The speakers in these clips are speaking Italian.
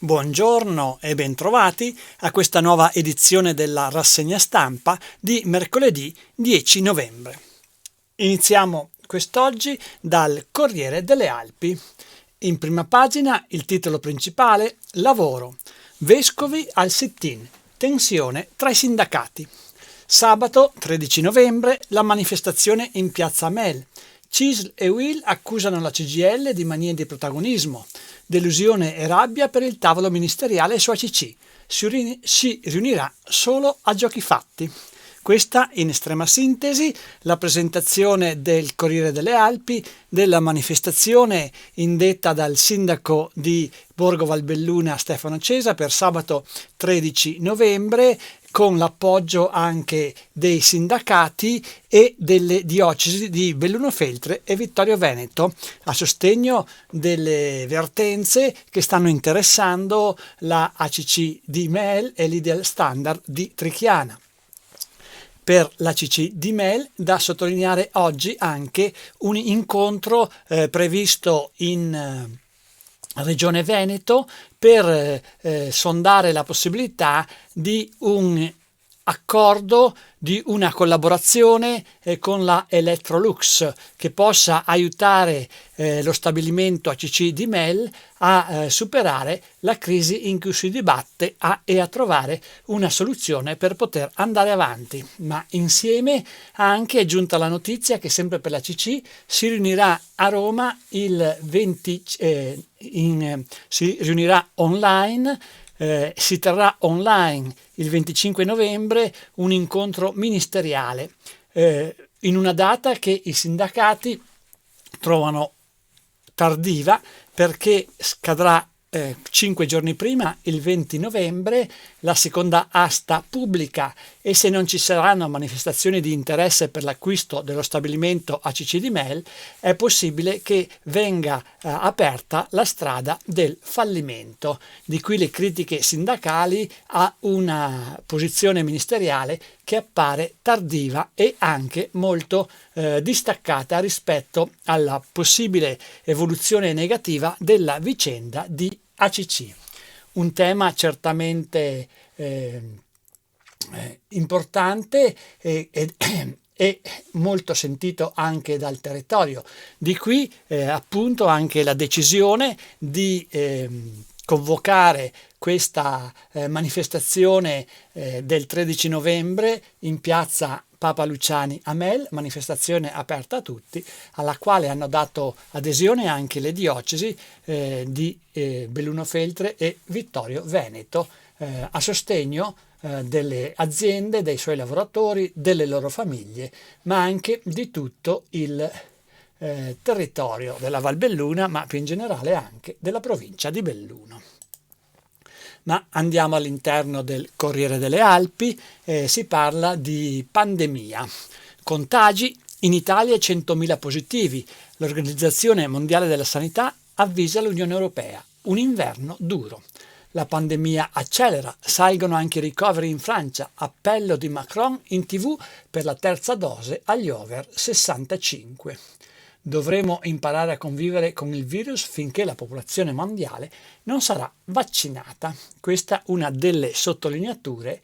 Buongiorno e bentrovati a questa nuova edizione della rassegna stampa di mercoledì 10 novembre. Iniziamo quest'oggi dal Corriere delle Alpi. In prima pagina il titolo principale: Lavoro. Vescovi al sit-in. Tensione tra i sindacati. Sabato 13 novembre la manifestazione in piazza Mel. CISL e UIL accusano la CGIL di manie di protagonismo. Delusione e rabbia per il tavolo ministeriale su ACC. Si riunirà solo a giochi fatti. Questa, in estrema sintesi, la presentazione del Corriere delle Alpi della manifestazione indetta dal sindaco di Borgo Valbelluna Stefano Cesa per sabato 13 novembre, con l'appoggio anche dei sindacati e delle diocesi di Belluno Feltre e Vittorio Veneto, a sostegno delle vertenze che stanno interessando la ACC di Mel e l'Ideal Standard di Trichiana. Per l'ACC di Mel, da sottolineare oggi anche un incontro previsto in Regione Veneto per sondare la possibilità di un accordo, di una collaborazione con la Electrolux che possa aiutare lo stabilimento ACC di Mel a superare la crisi in cui si dibatte e a trovare una soluzione per poter andare avanti. Ma insieme ha anche giunta la notizia che sempre per l'ACC si riunirà a Roma il 20 si riunirà online. Si terrà online il 25 novembre un incontro ministeriale in una data che i sindacati trovano tardiva perché scadrà 5 giorni prima, il 20 novembre, la seconda asta pubblica, e se non ci saranno manifestazioni di interesse per l'acquisto dello stabilimento ACC di Mel è possibile che venga aperta la strada del fallimento. Di qui le critiche sindacali a una posizione ministeriale che appare tardiva e anche molto distaccata rispetto alla possibile evoluzione negativa della vicenda di ACC. Un tema certamente importante e molto sentito anche dal territorio. Di qui appunto anche la decisione di convocare questa manifestazione del 13 novembre in piazza Papa Luciani a Mel, manifestazione aperta a tutti, alla quale hanno dato adesione anche le diocesi di Belluno Feltre e Vittorio Veneto a sostegno delle aziende, dei suoi lavoratori, delle loro famiglie, ma anche di tutto il territorio della Valbelluna, ma più in generale anche della provincia di Belluno. Ma andiamo all'interno del Corriere delle Alpi, si parla di pandemia. Contagi, in Italia 100.000 positivi. L'Organizzazione Mondiale della Sanità avvisa l'Unione Europea. Un inverno duro. La pandemia accelera, salgono anche i ricoveri in Francia. Appello di Macron in TV per la terza dose agli over 65. Dovremo imparare a convivere con il virus finché la popolazione mondiale non sarà vaccinata. Questa è una delle sottolineature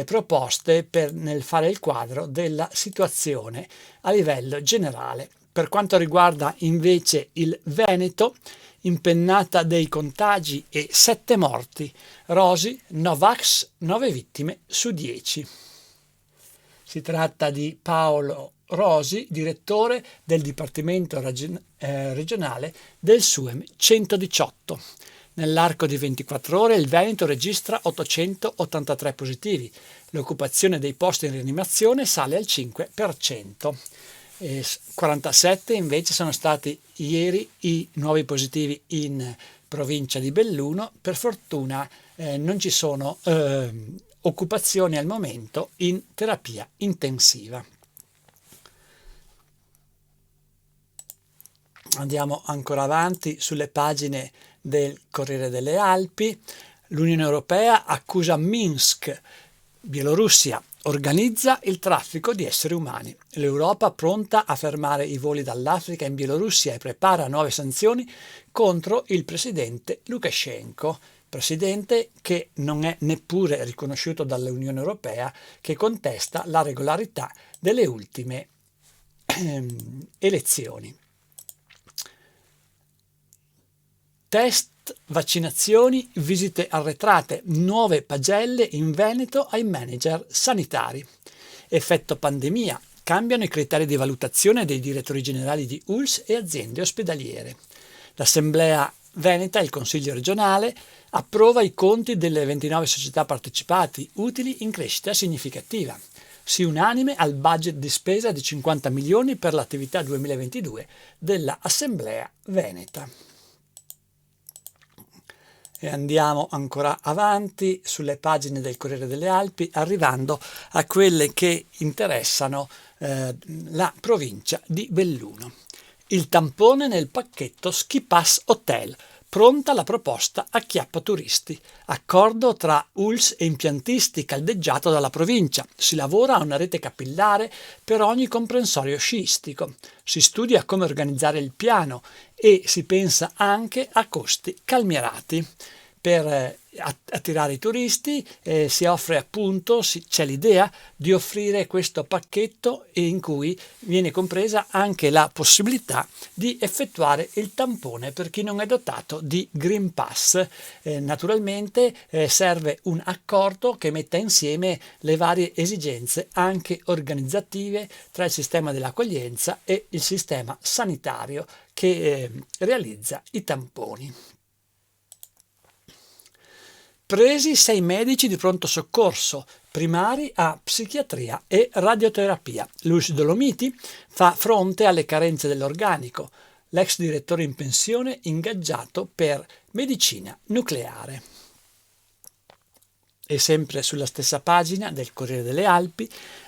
proposte nel fare il quadro della situazione a livello generale. Per quanto riguarda invece il Veneto, impennata dei contagi e 7 morti. Rosi, Novax, 9 vittime su 10. Si tratta di Paolo Rosi, direttore del Dipartimento regionale del SUEM 118. Nell'arco di 24 ore il Veneto registra 883 positivi. L'occupazione dei posti in rianimazione sale al 5%. 47 invece sono stati ieri i nuovi positivi in provincia di Belluno. Per fortuna non ci sono occupazioni al momento in terapia intensiva. Andiamo ancora avanti sulle pagine del Corriere delle Alpi. L'Unione Europea accusa Minsk, Bielorussia, organizza il traffico di esseri umani. L'Europa pronta a fermare i voli dall'Africa in Bielorussia e prepara nuove sanzioni contro il presidente Lukashenko, presidente che non è neppure riconosciuto dall'Unione Europea, che contesta la regolarità delle ultime elezioni. Test, vaccinazioni, visite arretrate, nuove pagelle in Veneto ai manager sanitari. Effetto pandemia, cambiano i criteri di valutazione dei direttori generali di ULSS e aziende ospedaliere. L'Assemblea Veneta e il Consiglio regionale approva i conti delle 29 società partecipati, utili in crescita significativa. Si unanime al budget di spesa di 50 milioni per l'attività 2022 della Assemblea Veneta. E andiamo ancora avanti sulle pagine del Corriere delle Alpi, arrivando a quelle che interessano la provincia di Belluno. Il tampone nel pacchetto Ski Pass Hotel. Pronta la proposta acchiappa turisti. Accordo tra ULSS e impiantisti caldeggiato dalla provincia. Si lavora a una rete capillare per ogni comprensorio sciistico. Si studia come organizzare il piano e si pensa anche a costi calmierati. Per attirare i turisti si offre appunto, c'è l'idea di offrire questo pacchetto in cui viene compresa anche la possibilità di effettuare il tampone per chi non è dotato di Green Pass. Naturalmente serve un accordo che metta insieme le varie esigenze anche organizzative tra il sistema dell'accoglienza e il sistema sanitario che realizza i tamponi. Presi 6 medici di pronto soccorso, primari a psichiatria e radioterapia. Luis Dolomiti fa fronte alle carenze dell'organico. L'ex direttore in pensione ingaggiato per medicina nucleare. E sempre sulla stessa pagina del Corriere delle Alpi,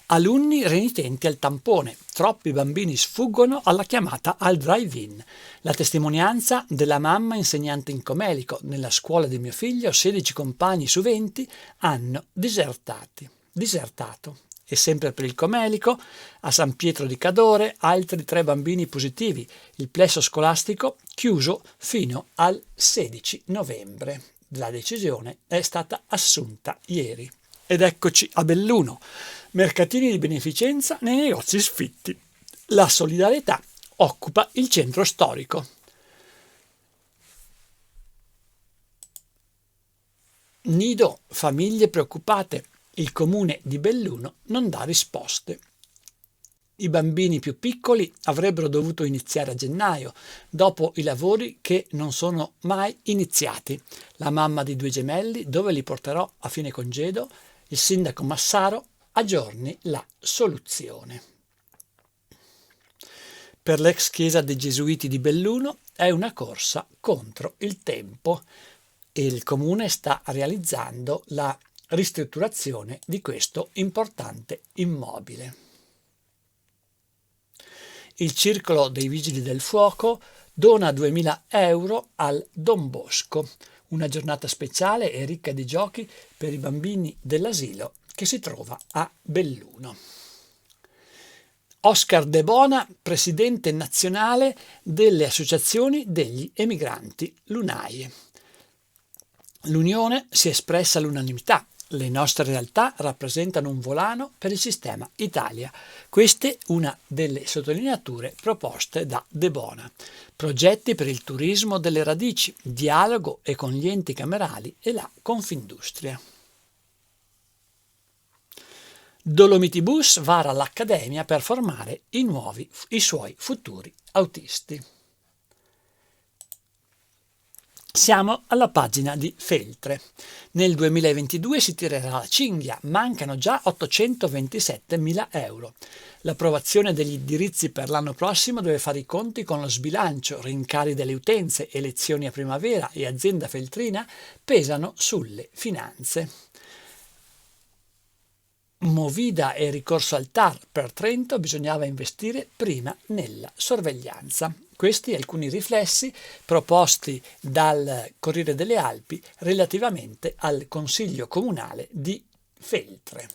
alunni renitenti al tampone, troppi bambini sfuggono alla chiamata al drive-in. La testimonianza della mamma insegnante in Comelico: nella scuola di mio figlio 16 compagni su 20 hanno disertato. E sempre per il Comelico, a San Pietro di Cadore, altri 3 bambini positivi, il plesso scolastico chiuso fino al 16 novembre. La decisione è stata assunta ieri. Ed eccoci a Belluno. Mercatini di beneficenza nei negozi sfitti. La solidarietà occupa il centro storico. Nido famiglie preoccupate. Il comune di Belluno non dà risposte. I bambini più piccoli avrebbero dovuto iniziare a gennaio, dopo i lavori che non sono mai iniziati. La mamma di 2 gemelli, dove li porterò a fine congedo? Il sindaco Massaro aggiorni la soluzione. Per l'ex chiesa dei Gesuiti di Belluno è una corsa contro il tempo e il comune sta realizzando la ristrutturazione di questo importante immobile. Il Circolo dei Vigili del Fuoco dona 2.000 euro al Don Bosco, una giornata speciale e ricca di giochi per i bambini dell'asilo che si trova a Belluno. Oscar De Bona, presidente nazionale delle associazioni degli emigranti l'UNAI. L'Unione si è espressa all'unanimità. Le nostre realtà rappresentano un volano per il sistema Italia. Questa è una delle sottolineature proposte da De Bona. Progetti per il turismo delle radici, dialogo e con gli enti camerali e la Confindustria. Dolomiti Bus vara l'Accademia per formare i suoi futuri autisti. Siamo alla pagina di Feltre. Nel 2022 si tirerà la cinghia, mancano già 827.000 euro. L'approvazione degli indirizzi per l'anno prossimo deve fare i conti con lo sbilancio, rincari delle utenze, elezioni a primavera e azienda feltrina pesano sulle finanze. Movida e ricorso al TAR per Trento, bisognava investire prima nella sorveglianza. Questi alcuni riflessi proposti dal Corriere delle Alpi relativamente al Consiglio Comunale di Feltre.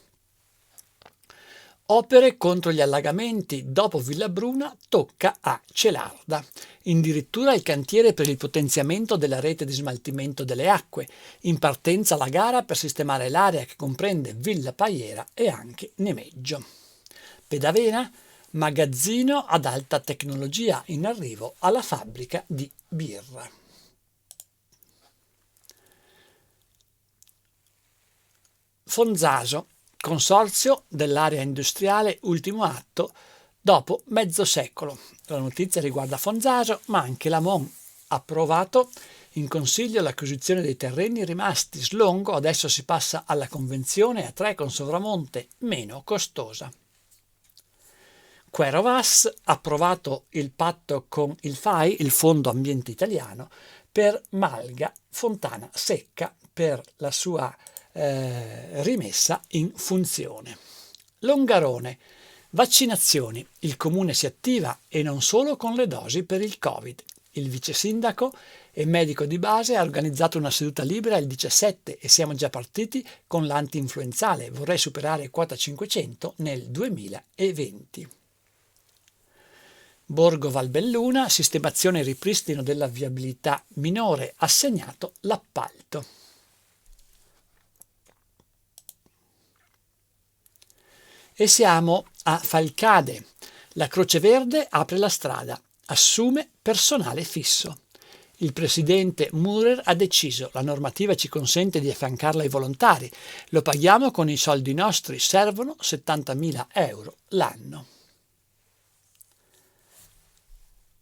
Opere contro gli allagamenti dopo Villabruna tocca a Celarda. Addirittura il cantiere per il potenziamento della rete di smaltimento delle acque. In partenza la gara per sistemare l'area che comprende Villa Paiera e anche Nemeggio. Pedavena, magazzino ad alta tecnologia in arrivo alla fabbrica di birra. Fonzaso, consorzio dell'area industriale ultimo atto dopo mezzo secolo. La notizia riguarda Fonzaso, ma anche la Mon. Approvato in consiglio l'acquisizione dei terreni rimasti Slongo, adesso si passa alla convenzione a 3 con Sovramonte, meno costosa. Querovas, approvato il patto con il FAI, il Fondo Ambiente Italiano, per Malga Fontana Secca per la sua rimessa in funzione. Longarone, vaccinazioni. Il comune si attiva e non solo con le dosi per il Covid. Il vice sindaco e medico di base ha organizzato una seduta libera il 17 e siamo già partiti con l'anti-influenzale. Vorrei superare quota 500 nel 2020. Borgo Valbelluna, sistemazione e ripristino della viabilità minore, assegnato l'appalto. E siamo a Falcade. La Croce Verde apre la strada, assume personale fisso. Il presidente Murer ha deciso, la normativa ci consente di affiancarla ai volontari, lo paghiamo con i soldi nostri, servono 70.000 euro l'anno.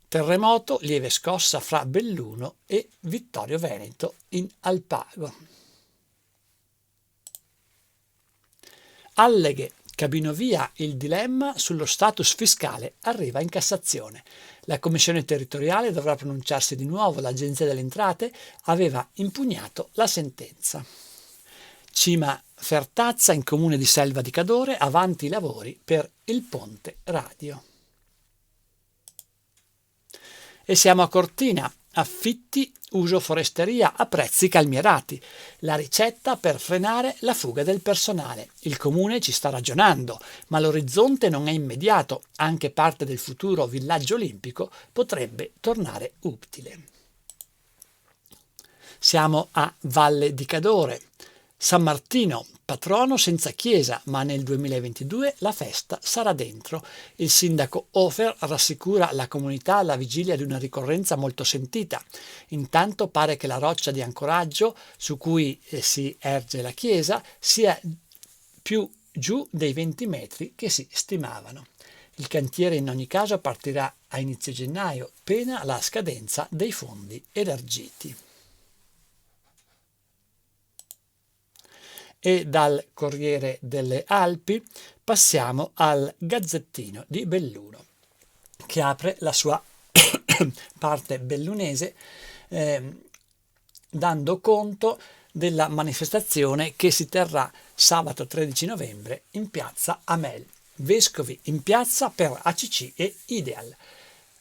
Terremoto, lieve scossa fra Belluno e Vittorio Veneto in Alpago. Alleghe, Cabinovia, il dilemma sullo status fiscale arriva in Cassazione. La Commissione territoriale dovrà pronunciarsi di nuovo, l'Agenzia delle Entrate aveva impugnato la sentenza. Cima Fertazza in comune di Selva di Cadore, avanti i lavori per il ponte radio. E siamo a Cortina, affitti, uso foresteria a prezzi calmierati, la ricetta per frenare la fuga del personale. Il comune ci sta ragionando, ma l'orizzonte non è immediato, anche parte del futuro villaggio olimpico potrebbe tornare utile. Siamo a Valle di Cadore, San Martino, patrono senza chiesa, ma nel 2022 la festa sarà dentro. Il sindaco Ofer rassicura la comunità alla vigilia di una ricorrenza molto sentita. Intanto pare che la roccia di ancoraggio su cui si erge la chiesa sia più giù dei 20 metri che si stimavano. Il cantiere in ogni caso partirà a inizio gennaio, pena la scadenza dei fondi elargiti. E dal Corriere delle Alpi passiamo al Gazzettino di Belluno, che apre la sua parte bellunese dando conto della manifestazione che si terrà sabato 13 novembre in piazza Amel. Vescovi in piazza per ACC e Ideal.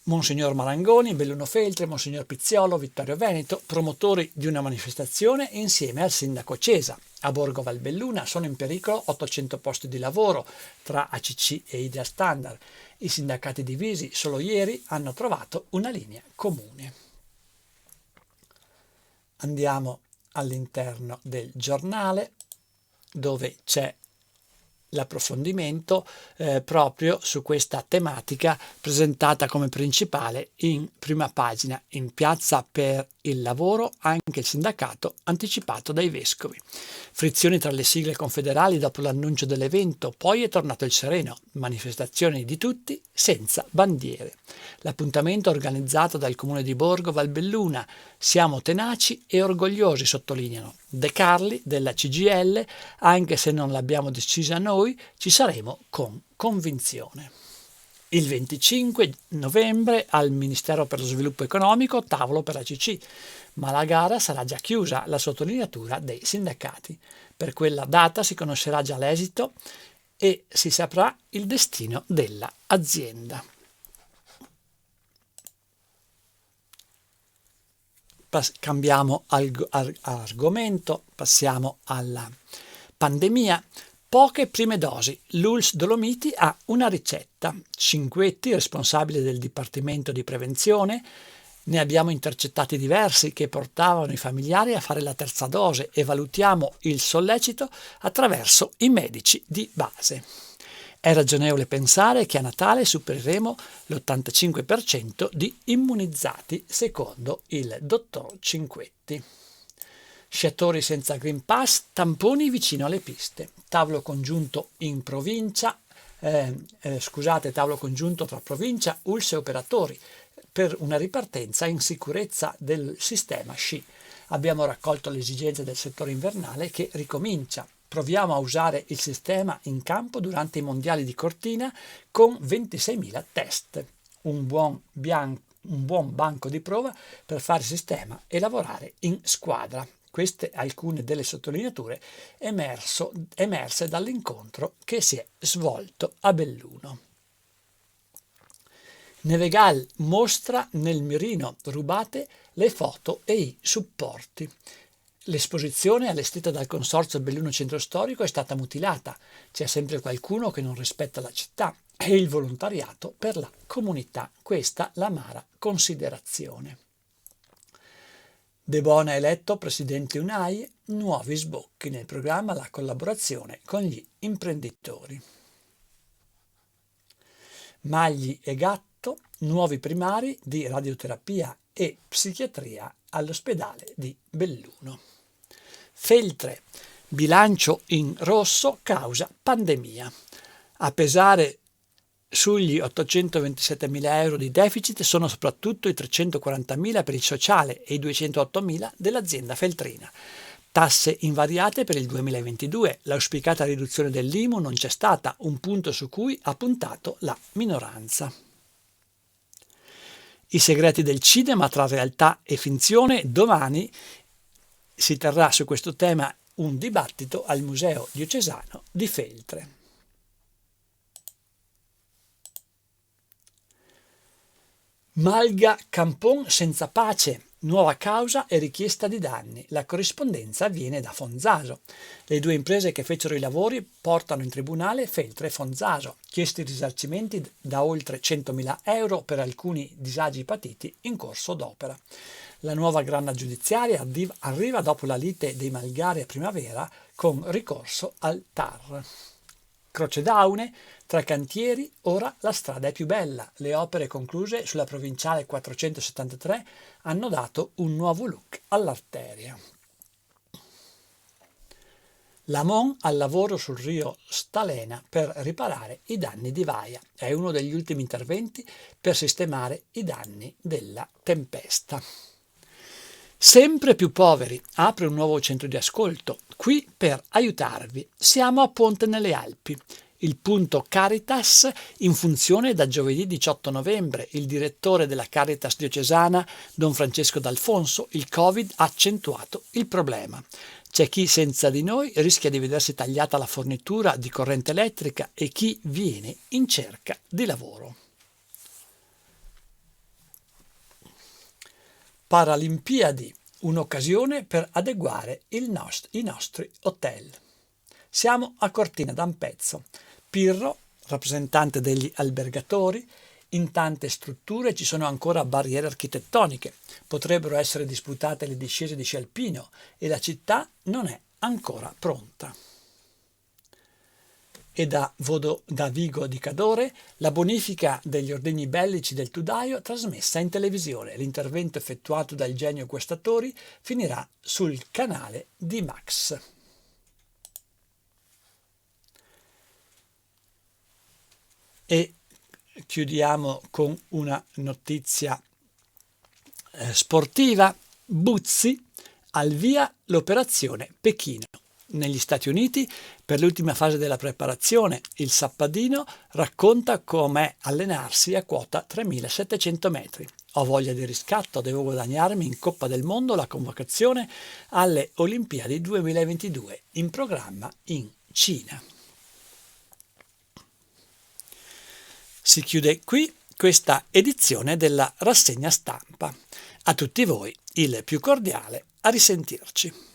Monsignor Marangoni, Belluno Feltre, Monsignor Pizziolo, Vittorio Veneto, promotori di una manifestazione insieme al sindaco Cesa. A Borgo Valbelluna sono in pericolo 800 posti di lavoro tra ACC e Ideal Standard. I sindacati divisi solo ieri hanno trovato una linea comune. Andiamo all'interno del giornale dove c'è l'approfondimento proprio su questa tematica presentata come principale in prima pagina. In piazza per il lavoro anche il sindacato anticipato dai vescovi. Frizioni tra le sigle confederali dopo l'annuncio dell'evento, poi è tornato il sereno, manifestazioni di tutti senza bandiere. L'appuntamento organizzato dal comune di Borgo Valbelluna, siamo tenaci e orgogliosi, sottolineano. De Carli della CGIL, anche se non l'abbiamo decisa noi, ci saremo con convinzione. Il 25 novembre al Ministero per lo Sviluppo Economico, tavolo per ACC, ma la gara sarà già chiusa, la sottolineatura dei sindacati. Per quella data si conoscerà già l'esito e si saprà il destino della azienda. Cambiamo argomento, passiamo alla pandemia. Poche prime dosi. L'ULSS Dolomiti ha una ricetta. Cinquetti, responsabile del Dipartimento di Prevenzione, ne abbiamo intercettati diversi che portavano i familiari a fare la terza dose e valutiamo il sollecito attraverso i medici di base. È ragionevole pensare che a Natale supereremo l'85% di immunizzati, secondo il dottor Cinquetti. Sciatori senza Green Pass, tamponi vicino alle piste. Tavolo congiunto in provincia, tavolo congiunto tra provincia, ULSS e operatori per una ripartenza in sicurezza del sistema sci. Abbiamo raccolto le esigenze del settore invernale che ricomincia. Proviamo a usare il sistema in campo durante i mondiali di Cortina con 26.000 test. Un buon banco di prova per fare sistema e lavorare in squadra. Queste alcune delle sottolineature emerse dall'incontro che si è svolto a Belluno. Nevegal mostra nel mirino rubate le foto e i supporti. L'esposizione allestita dal Consorzio Belluno Centro Storico è stata mutilata. C'è sempre qualcuno che non rispetta la città e il volontariato per la comunità. Questa l'amara considerazione. De Bona eletto presidente UNAI, nuovi sbocchi nel programma la collaborazione con gli imprenditori. Magli e Gatto, nuovi primari di radioterapia e psichiatria all'ospedale di Belluno. Feltre, bilancio in rosso causa pandemia. A pesare sugli 827.000 euro di deficit sono soprattutto i 340.000 per il sociale e i 208.000 dell'azienda feltrina. Tasse invariate per il 2022, l'auspicata riduzione dell'IMU non c'è stata, un punto su cui ha puntato la minoranza. I segreti del cinema tra realtà e finzione, domani si terrà su questo tema un dibattito al Museo Diocesano di Feltre. Malga Campon senza pace, nuova causa e richiesta di danni. La corrispondenza viene da Fonzaso. Le due imprese che fecero i lavori portano in tribunale Feltre e Fonzaso, chiesti risarcimenti da oltre 100.000 euro per alcuni disagi patiti in corso d'opera. La nuova grana giudiziaria arriva dopo la lite dei Malgari a primavera con ricorso al TAR. Croce Daune, tra cantieri, ora la strada è più bella. Le opere concluse sulla provinciale 473 hanno dato un nuovo look all'arteria. La Mon al lavoro sul Rio Stalena per riparare i danni di Vaia. È uno degli ultimi interventi per sistemare i danni della tempesta. Sempre più poveri, apre un nuovo centro di ascolto, qui per aiutarvi. Siamo a Ponte nelle Alpi. Il punto Caritas in funzione da giovedì 18 novembre. Il direttore della Caritas diocesana, Don Francesco D'Alfonso, il Covid ha accentuato il problema. C'è chi senza di noi rischia di vedersi tagliata la fornitura di corrente elettrica e chi viene in cerca di lavoro. Paralimpiadi, un'occasione per adeguare i nostri hotel. Siamo a Cortina d'Ampezzo. Pirro, rappresentante degli albergatori, in tante strutture ci sono ancora barriere architettoniche, potrebbero essere disputate le discese di sci alpino e la città non è ancora pronta. E da Vigo di Cadore la bonifica degli ordigni bellici del Tudaio trasmessa in televisione. L'intervento effettuato dal genio Guestatori finirà sul canale di Max. E chiudiamo con una notizia sportiva. Buzzi al via l'operazione Pechino. Negli Stati Uniti, per l'ultima fase della preparazione, il sappadino racconta com'è allenarsi a quota 3.700 metri. Ho voglia di riscatto, devo guadagnarmi in Coppa del Mondo la convocazione alle Olimpiadi 2022, in programma in Cina. Si chiude qui questa edizione della rassegna stampa. A tutti voi il più cordiale a risentirci.